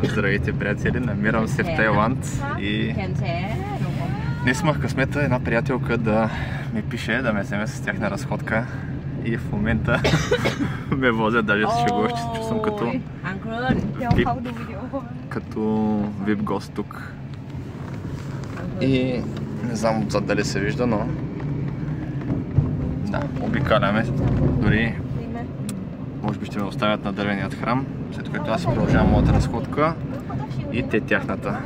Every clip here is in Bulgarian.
Здравейте, приятели! Намирам се в Тайланд и днес имах късмета една приятелка да ми пише да ме вземе с тях на разходка и в момента ме возят, даже се шегуваш, че се чувствам като VIP гост тук. И не знам отзад дали се вижда, но да, обикаляме. Дори може би ще ме оставят на дървеният храм, след което аз продължавам моята разходка и те тяхната.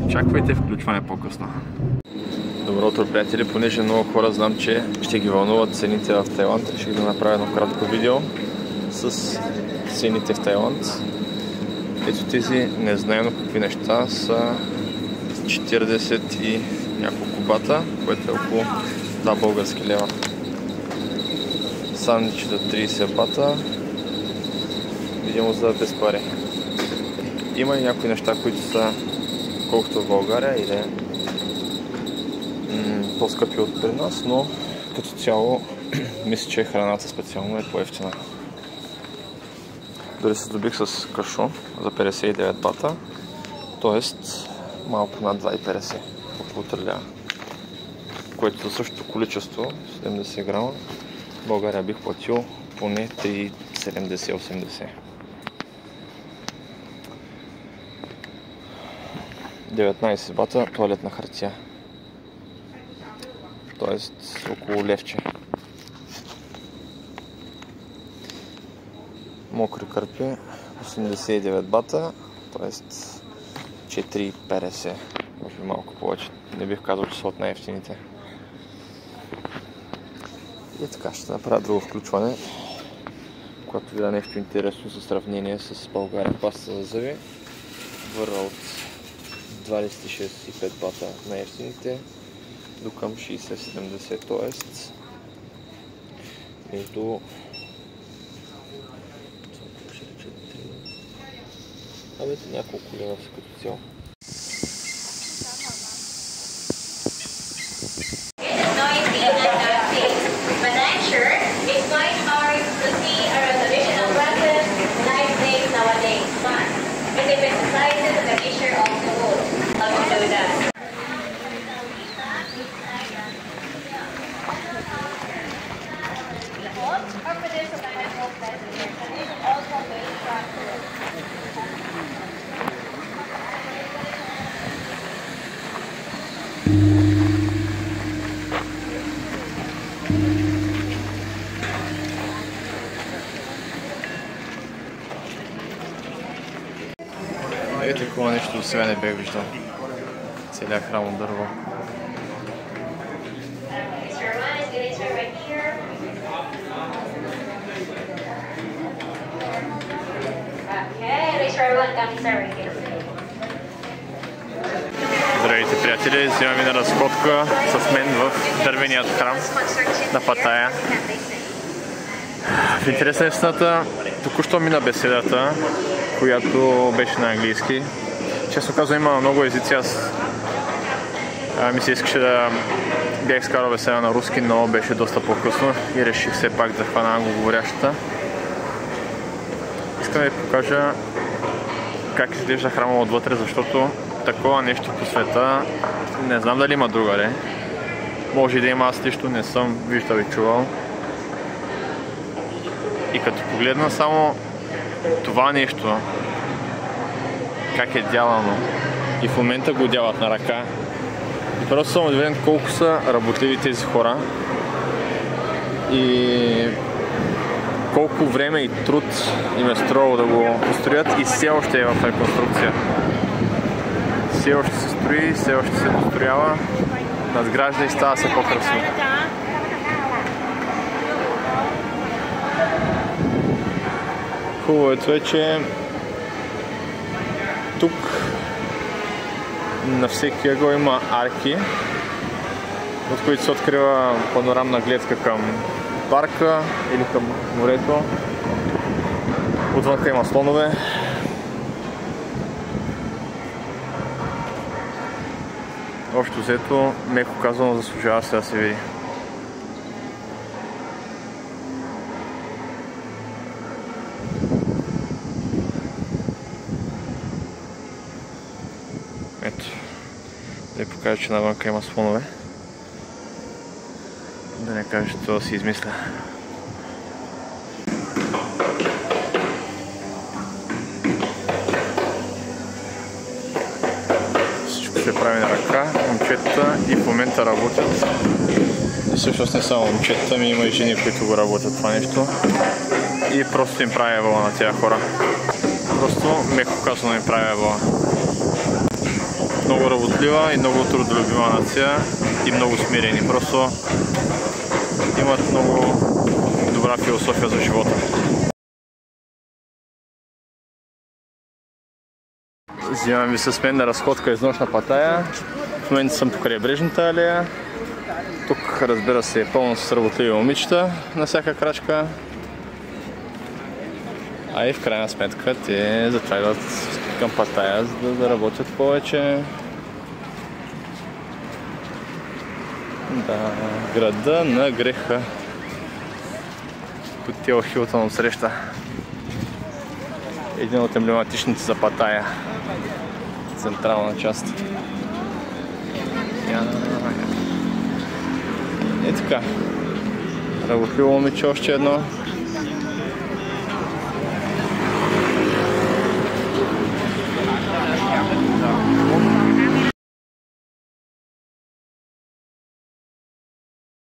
Очаквайте включване по-късно. Добро утро, приятели, понеже много хора знам, че ще ги вълнуват цените в Тайланд, реших да направя едно кратко видео с цените в Тайланд. Ето тези незнайно какви неща са 40 и няколко бата, което е около 2 български лева. Сандвичета 30 бата, видимо за без пари. Има и някои неща, които са колкото в България или по-скъпи от при нас, но като цяло мисля, че храната специално е по-евтина. Дори се здобих с кашо за 59 бата, т.е. малко над 2,50, около 3 лева, което за същото количество, 70 грама, в България бих платил поне 3,70-80. 19 бата тоалетна хартия, т.е. около левче. Мокри кърпи 89 бата, т.е. 4,50, може би малко повече. Не бих казал, че са от най-евтините. И така, ще направя друго включване, когато видя нещо интересно за сравнение с България. Паста за зъби, върра от 26,5 бата най-евтините до към 60-70, т.е. между няколко лева са като цяло. Ето такова нещо сега не бях виждал. Целият храм от дърво. Здравейте, приятели! Взимаме на разходка с мен в дървеният храм на Паттайя. В интерес на истината, току-що мина беседата, която беше на английски. Честно казвам, има много езици. Аз ми се искаше да бях изкарал беседа на руски, но беше доста по-късно и реших все пак да хвана англоговорящата. Искам да ви покажа как изглежда храма отвътре, защото такова нещо по света не знам дали има другаде. Може и да има, аз лично не съм виждал и чувал. И като погледна само това нещо, как е дялано и в момента го дялат на ръка, и просто съм удивен колко са работливи тези хора и колко време и труд им е струвало да го построят и все още е в реконструкция. Все още се строи, все още се построява, надгражда и става все по-красиво. Хубавото е, че тук на всеки ъгъл има арки, от които се открива панорамна гледка към парка или към морето. Отвънка има слонове. Общо взето, меко казано, заслужава се да се види. Да ви покажа, че навънка има слонове. Да не кажа, че това си измисля. Всичко се прави на ръка, момчетата и в момента работят. И всъщност не само момчетата, има и жени, които го работят това нещо. И просто им прави ебала на тия хора. Просто, меко казано, им прави ебала. Много работлива и много трудолюбива нация и много смирени. Просто имат много добра философия за живота. Взимам ви с мен на разходка из Нощна Паттайя. В момента съм по крайбрежната алея. Тук, разбира се, е пълно с работливи момичета на всяка крачка. А и в крайна сметка те затова идват към Паттайя, за да работят повече. Да, града на греха. Хотел Хилтън отсреща. Един от емблематичните за Паттайя. Централна част. Е така. Работливо момиче още едно.